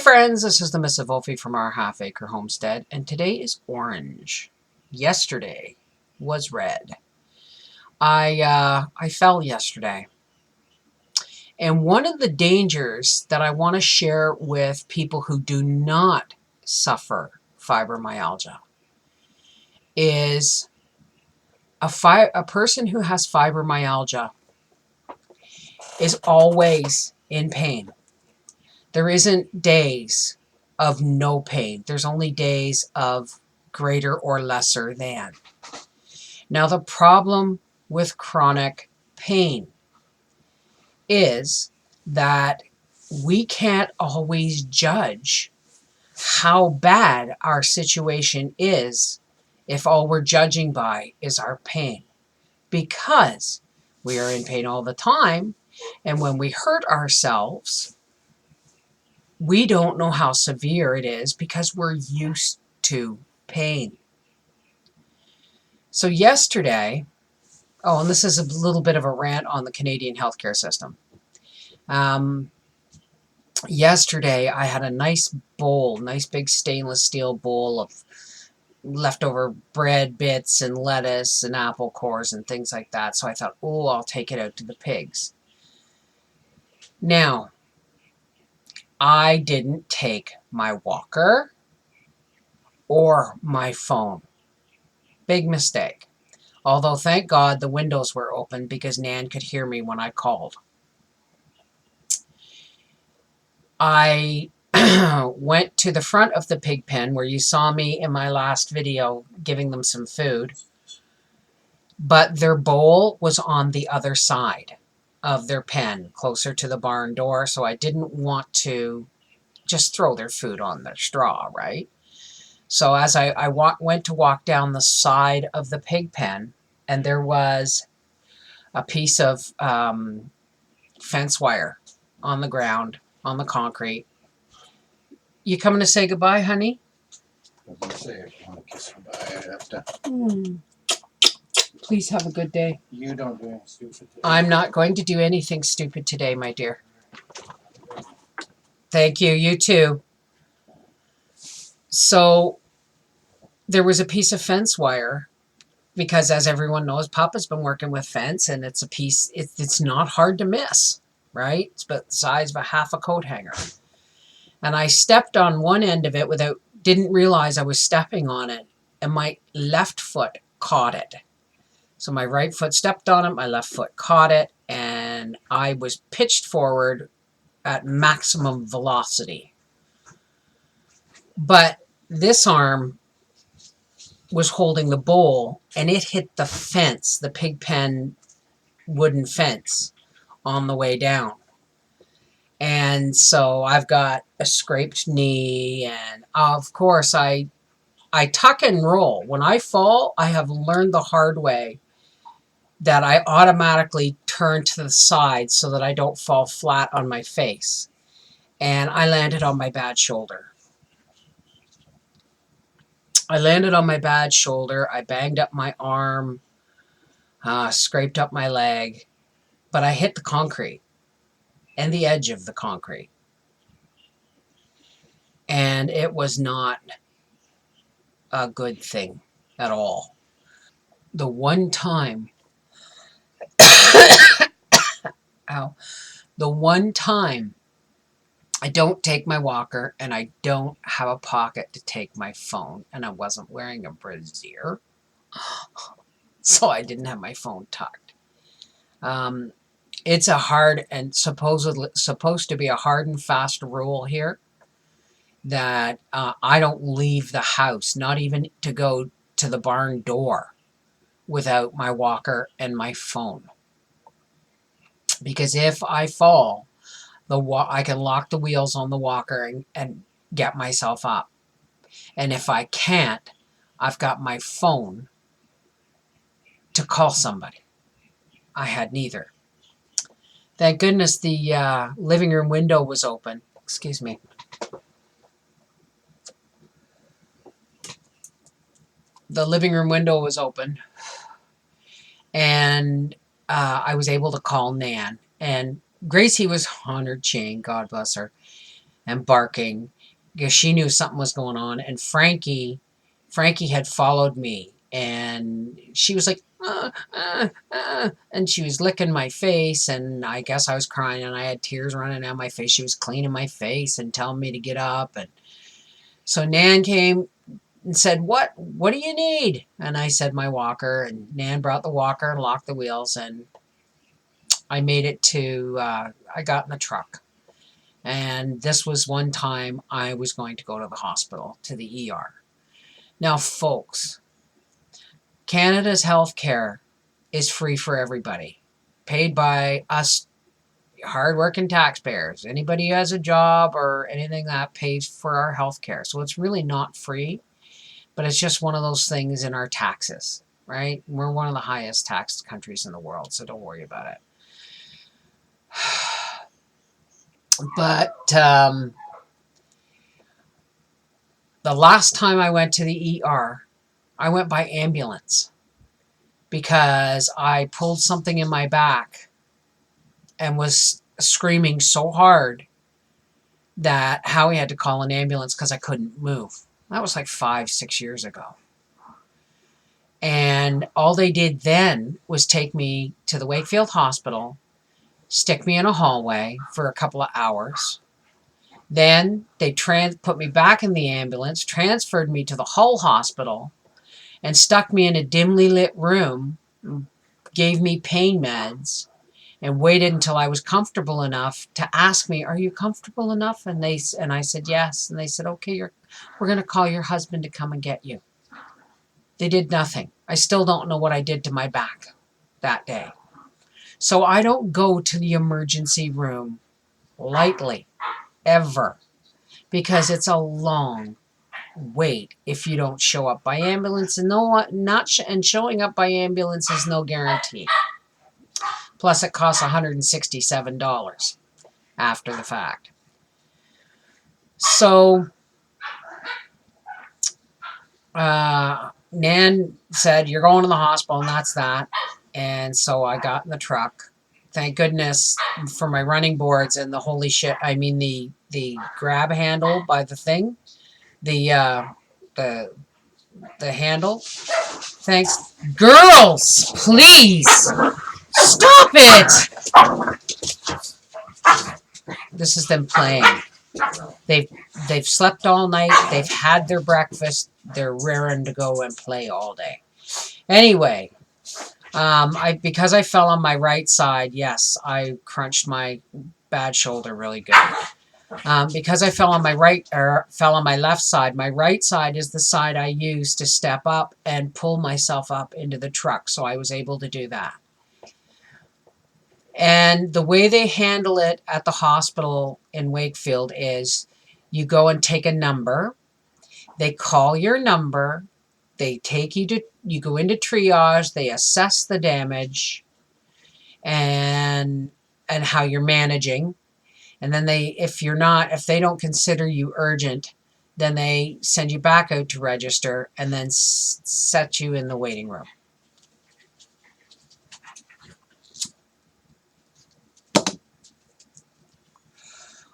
friends, this is the MrsV from our half-acre homestead, and today is orange. Yesterday was red. I fell yesterday, and one of the dangers that I want to share with people who do not suffer fibromyalgia is a person who has fibromyalgia is always in pain. There isn't days of no pain. There's only days of greater or lesser than. Now, the problem with chronic pain is that we can't always judge how bad our situation is if all we're judging by is our pain, because we are in pain all the time, and when we hurt ourselves, we don't know how severe it is because we're used to pain. So yesterday, and this is a little bit of a rant on the Canadian healthcare system. Yesterday, I had a nice big stainless steel bowl of leftover bread bits and lettuce and apple cores and things like that. So I thought, I'll take it out to the pigs. Now, I didn't take my walker or my phone. Big mistake. Although, thank God, the windows were open because Nan could hear me when I called. I went to the front of the pig pen where you saw me in my last video giving them some food, but their bowl was on the other side of their pen, closer to the barn door, so I didn't want to just throw their food on their straw, right? So as I went to walk down the side of the pig pen, and there was a piece of fence wire on the ground, on the concrete. You coming to say goodbye, honey? I was going to say, if you want to kiss goodbye, I'd have to. Please have a good day. You don't do anything stupid today. I'm not going to do anything stupid today, my dear. Thank you. You too. So there was a piece of fence wire because, as everyone knows, Papa's been working with fence, and it's a piece, it's not hard to miss, right? It's about the size of a half a coat hanger. And I stepped on one end of it didn't realize I was stepping on it, and my left foot caught it. So my right foot stepped on it, my left foot caught it, and I was pitched forward at maximum velocity. But this arm was holding the bowl, and it hit the fence, the pig pen wooden fence, on the way down. And so I've got a scraped knee, and of course I tuck and roll. When I fall, I have learned the hard way that I automatically turn to the side so that I don't fall flat on my face. And I landed on my bad shoulder. I banged up my arm, scraped up my leg, but I hit the concrete and the edge of the concrete. And it was not a good thing at all. The one time I don't take my walker and I don't have a pocket to take my phone, and I wasn't wearing a brassiere, so I didn't have my phone tucked. It's a hard and supposed to be a hard and fast rule here that I don't leave the house, not even to go to the barn door, without my walker and my phone. Because if I fall, I can lock the wheels on the walker and get myself up. And if I can't, I've got my phone to call somebody. I had neither. Thank goodness the living room window was open. Excuse me. The living room window was open, and I was able to call Nan. And Gracie was on her chain, God bless her, and barking. because she knew something was going on. And Frankie had followed me, and she was like, and she was licking my face, and I guess I was crying, and I had tears running down my face. She was cleaning my face and telling me to get up. And so Nan came and said, what do you need? And I said, my walker. And Nan brought the walker and locked the wheels, and I made it to, I got in the truck. And this was one time I was going to go to the hospital, to the ER. Now, folks, Canada's health care is free for everybody, paid by us hardworking taxpayers. Anybody who has a job or anything that pays for our health care. So it's really not free, but it's just one of those things in our taxes, right? We're one of the highest taxed countries in the world, so don't worry about it. But the last time I went to the ER, I went by ambulance because I pulled something in my back and was screaming so hard that Howie had to call an ambulance because I couldn't move. That was like 5-6 years ago. And all they did then was take me to the Wakefield Hospital, stick me in a hallway for a couple of hours. Then they put me back in the ambulance, transferred me to the Hull Hospital, and stuck me in a dimly lit room, gave me pain meds, and waited until I was comfortable enough to ask me, are you comfortable enough? And I said, yes. And they said, okay, we're going to call your husband to come and get you. They did nothing. I still don't know what I did to my back that day. So I don't go to the emergency room lightly, ever, because it's a long wait if you don't show up by ambulance. And showing up by ambulance is no guarantee. Plus, it costs $167 after the fact. So, Nan said, you're going to the hospital, and that's that. And so I got in the truck. Thank goodness for my running boards and the holy shit. I mean, the grab handle by the thing, the handle. Thanks, girls, please stop it. This is them playing. They've slept all night. They've had their breakfast. They're raring to go and play all day. Anyway, because I fell on my right side, yes, I crunched my bad shoulder really good. Because I fell on my left side, my right side is the side I use to step up and pull myself up into the truck. So I was able to do that. And the way they handle it at the hospital in Wakefield is you go and take a number. They call your number. They take you go into triage. They assess the damage and how you're managing. And then if they don't consider you urgent, then they send you back out to register and then set you in the waiting room.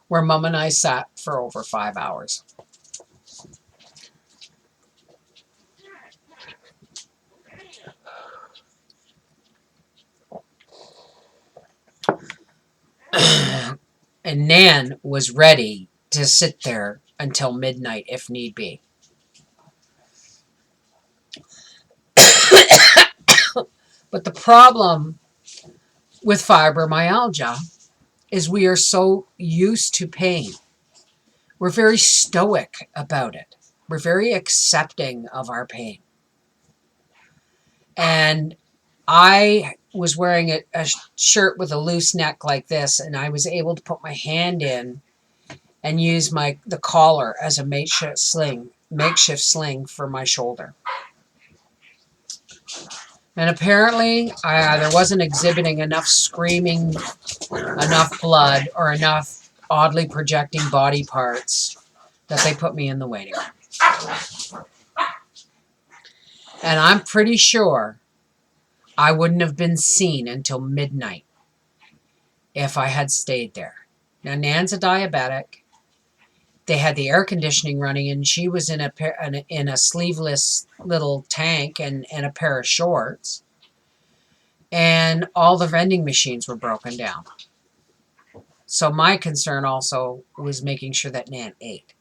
Where Mom and I sat for over 5 hours. And Nan was ready to sit there until midnight if need be. But the problem with fibromyalgia is we are so used to pain. We're very stoic about it. We're very accepting of our pain. And I was wearing a shirt with a loose neck like this, and I was able to put my hand in and use the collar as a makeshift sling for my shoulder. And apparently, I either wasn't exhibiting enough screaming, enough blood, or enough oddly projecting body parts that they put me in the waiting room. And I'm pretty sure I wouldn't have been seen until midnight if I had stayed there. Now, Nan's a diabetic, they had the air conditioning running, and she was in a sleeveless little tank and a pair of shorts, and all the vending machines were broken down. So my concern also was making sure that Nan ate.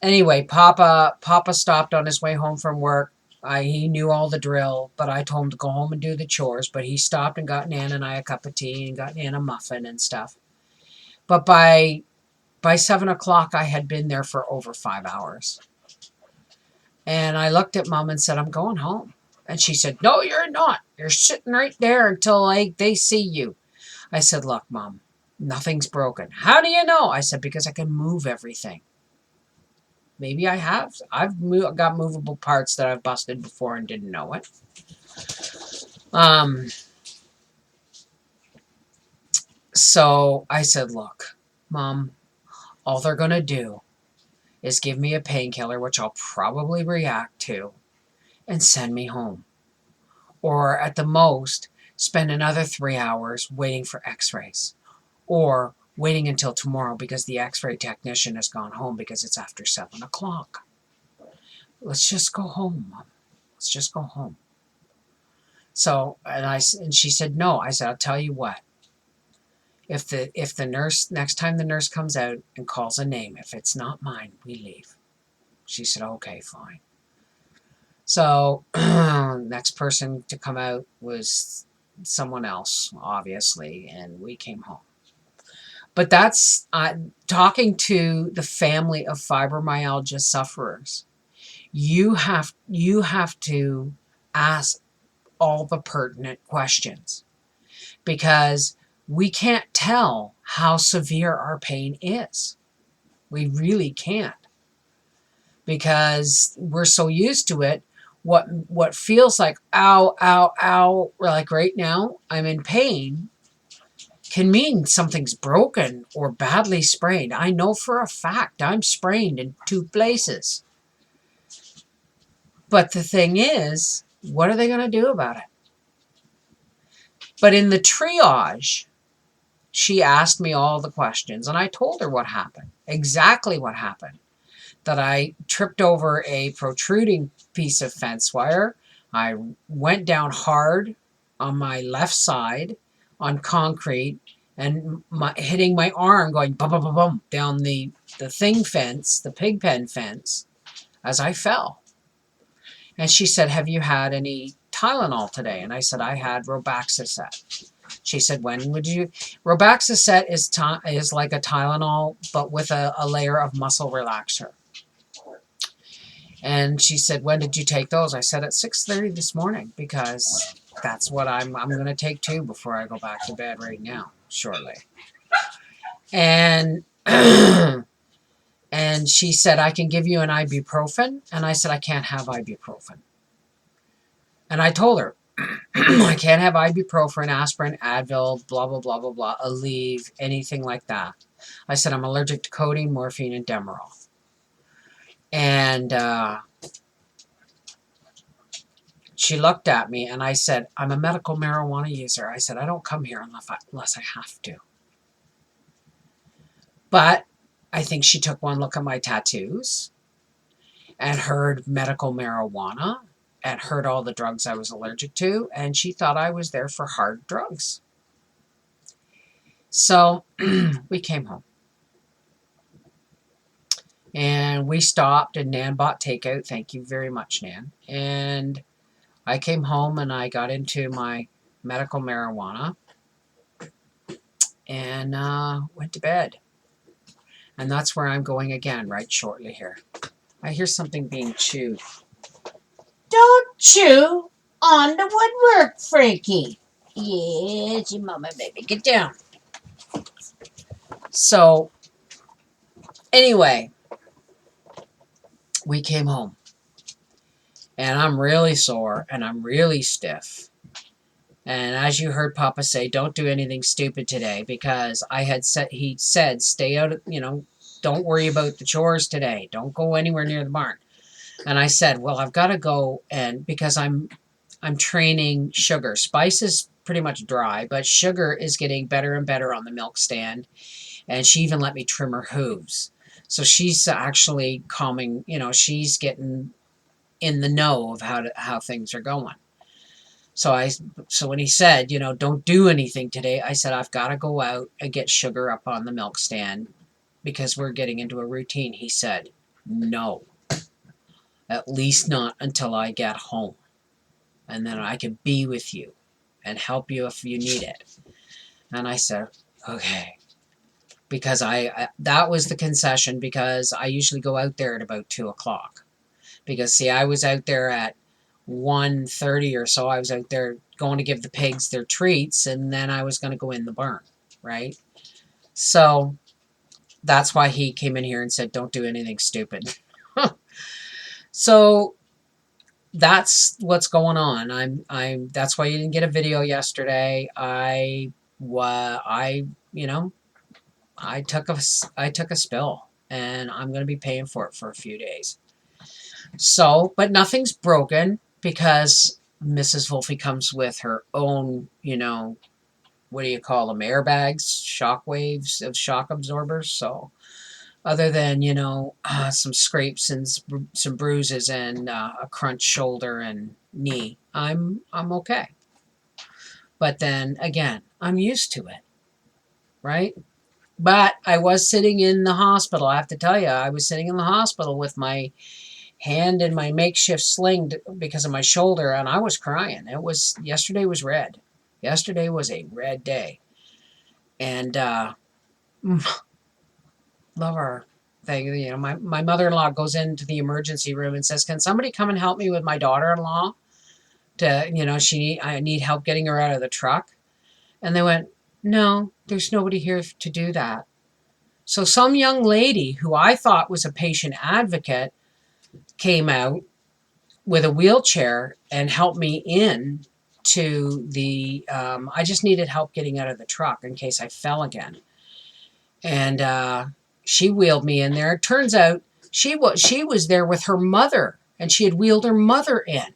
Anyway, Papa stopped on his way home from work. He knew all the drill, but I told him to go home and do the chores. But he stopped and got Nan and I a cup of tea and got Nan a muffin and stuff. But by 7 o'clock, I had been there for over 5 hours. And I looked at Mom and said, I'm going home. And she said, no, you're not. You're sitting right there until they see you. I said, look, Mom, nothing's broken. How do you know? I said, because I can move everything. Maybe I have. I've got movable parts that I've busted before and didn't know it. So I said, look, Mom, all they're going to do is give me a painkiller, which I'll probably react to, and send me home. Or at the most, spend another 3 hours waiting for x-rays. Or waiting until tomorrow because the x-ray technician has gone home because it's after 7 o'clock. Let's just go home, Mom. Let's just go home. So, and she said, no. I said, I'll tell you what. If the nurse, next time the nurse comes out and calls a name, if it's not mine, we leave. She said, okay, fine. So, next person to come out was someone else, obviously, and we came home. But that's talking to the family of fibromyalgia sufferers. You have to ask all the pertinent questions, because we can't tell how severe our pain is. We really can't, because we're so used to it. What feels like ow, ow, ow, like right now I'm in pain, can mean something's broken or badly sprained. I know for a fact I'm sprained in 2 places. But the thing is, what are they going to do about it? But in the triage, she asked me all the questions, and I told her what happened, exactly what happened. That I tripped over a protruding piece of fence wire. I went down hard on my left side on concrete, and hitting my arm, going bum, bum, bum, bum, down the thing fence, the pig pen fence, as I fell. And she said, have you had any Tylenol today? And I said, I had Robaxacet. She said, when would you? Robaxacet is like a Tylenol, but with a layer of muscle relaxer. And she said, when did you take those? I said, at 6:30 this morning, because that's what I'm going to take 2 before I go back to bed right now, shortly. And and she said, I can give you an ibuprofen. And I said, I can't have ibuprofen. And I told her, I can't have ibuprofen, aspirin, Advil, blah, blah, blah, blah, blah, Aleve, anything like that. I said, I'm allergic to codeine, morphine, and Demerol. And she looked at me, and I said, I'm a medical marijuana user. I said, I don't come here unless I have to. But I think she took one look at my tattoos and heard medical marijuana and heard all the drugs I was allergic to, and she thought I was there for hard drugs. So we came home. And we stopped, and Nan bought takeout. Thank you very much, Nan. And I came home, and I got into my medical marijuana and went to bed. And that's where I'm going again right shortly here. I hear something being chewed. Don't chew on the woodwork, Frankie. Yes, your mama, baby. Get down. So, anyway, we came home. And I'm really sore, and I'm really stiff. And as you heard Papa say, don't do anything stupid today, because he said, stay out, don't worry about the chores today. Don't go anywhere near the barn. And I said, well, I've got to go, and because I'm training Sugar. Spice is pretty much dry, but Sugar is getting better and better on the milk stand. And she even let me trim her hooves. So she's actually calming, she's getting in the know of how things are going. So when he said, don't do anything today, I said, I've got to go out and get sugar up on the milk stand because we're getting into a routine. He said, no, at least not until I get home. And then I can be with you and help you if you need it. And I said, okay. Because that was the concession, because I usually go out there at about 2 o'clock. Because, see, I was out there at 1:30 or so. I was out there going to give the pigs their treats, and then I was going to go in the barn, right? So that's why he came in here and said, don't do anything stupid. So that's what's going on. That's why you didn't get a video yesterday. I took a spill, and I'm going to be paying for it for a few days. So, but nothing's broken, because Mrs. Wolfie comes with her own, what do you call them, airbags, shock waves of shock absorbers. So other than, some scrapes and some bruises and a crunched shoulder and knee, I'm okay. But then again, I'm used to it, right? But I was sitting in the hospital. I have to tell you, I was sitting in the hospital with my hand in my makeshift sling because of my shoulder, and I was crying. Yesterday was red. Yesterday was a red day. And love our thing. My mother-in-law goes into the emergency room and says, can somebody come and help me with my daughter-in-law? I need help getting her out of the truck. And they went, no, there's nobody here to do that. So some young lady who I thought was a patient advocate came out with a wheelchair and helped me in to the, I just needed help getting out of the truck in case I fell again. And she wheeled me in there. It turns out she was there with her mother, and she had wheeled her mother in.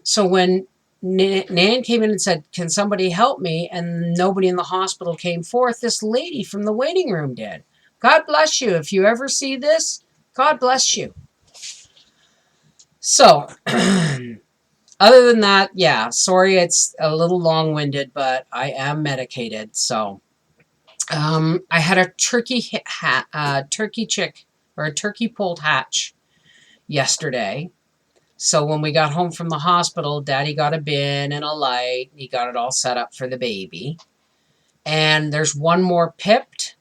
So when Nan came in and said, can somebody help me? And nobody in the hospital came forth, this lady from the waiting room did. God bless you. If you ever see this, God bless you. So, other than that, yeah, sorry it's a little long-winded, but I am medicated. So, I had a turkey chick, or a turkey polled hatch yesterday. So when we got home from the hospital, Daddy got a bin and a light. He got it all set up for the baby. And there's one more pipped.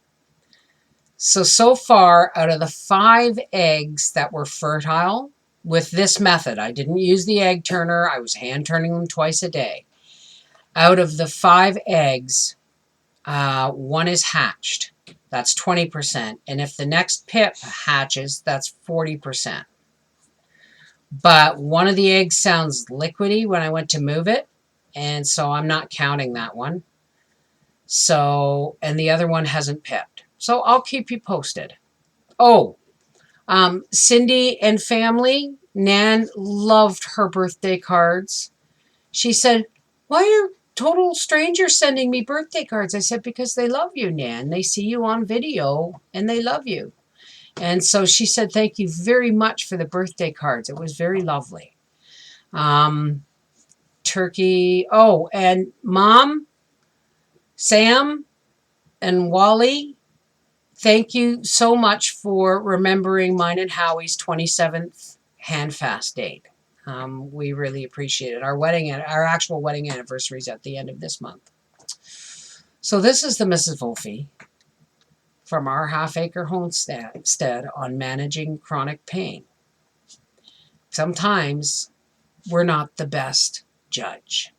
So far, out of the 5 eggs that were fertile, with this method, I didn't use the egg turner. I was hand turning them twice a day. Out of the 5 eggs, 1 is hatched. That's 20%. And if the next pip hatches, that's 40%. But one of the eggs sounds liquidy when I went to move it, and so I'm not counting that one. So, and the other one hasn't pipped. So I'll keep you posted. Oh, Cindy and family, Nan loved her birthday cards. She said, why are total strangers sending me birthday cards? I said, because they love you, Nan. They see you on video and they love you. And so she said, thank you very much for the birthday cards. It was very lovely. Turkey. Oh, and Mom, Sam, and Wally, thank you so much for remembering mine and Howie's 27th handfast date. We really appreciate it. Our actual wedding anniversary is at the end of this month. So this is the Mrs. Wolfie from our half-acre homestead on managing chronic pain. Sometimes we're not the best judge,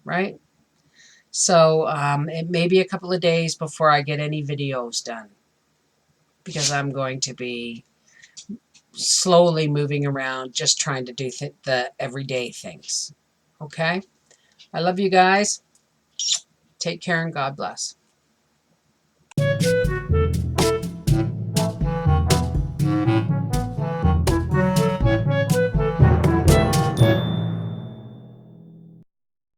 right? So it may be a couple of days before I get any videos done, because I'm going to be slowly moving around, just trying to do the everyday things. Okay? I love you guys. Take care and God bless.